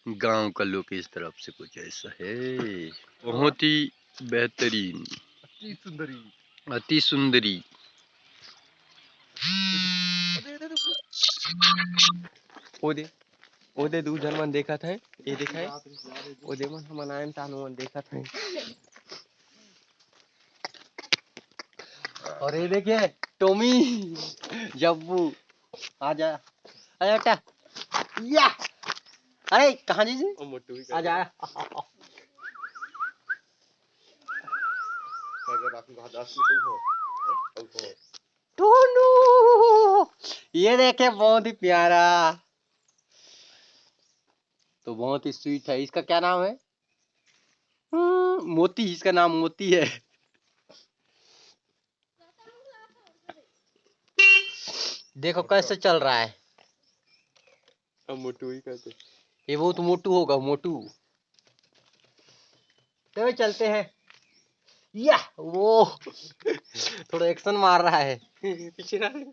गांव का लुक इस तरफ से कुछ ऐसा है, बहुत ही बेहतरीन, अति सुंदरी। ओदे दू जन मन देखत है, ये दिखाए ओदे मन हमन आयन तानु मन देखत है। और ये देखिए टोमी जब्बू आजा आजा बेटा या अरे कहाँ जी आजा टोनू ये देखे बहुत ही प्यारा, तो बहुत ही स्वीट है। इसका क्या नाम है? मोती, इसका नाम मोती है। देखो कैसे चल रहा है। मोटू ही कहते, ये बहुत मोटू होगा, मोटू। तो चलते हैं या वो थोड़ा एक्शन मार रहा है पीछे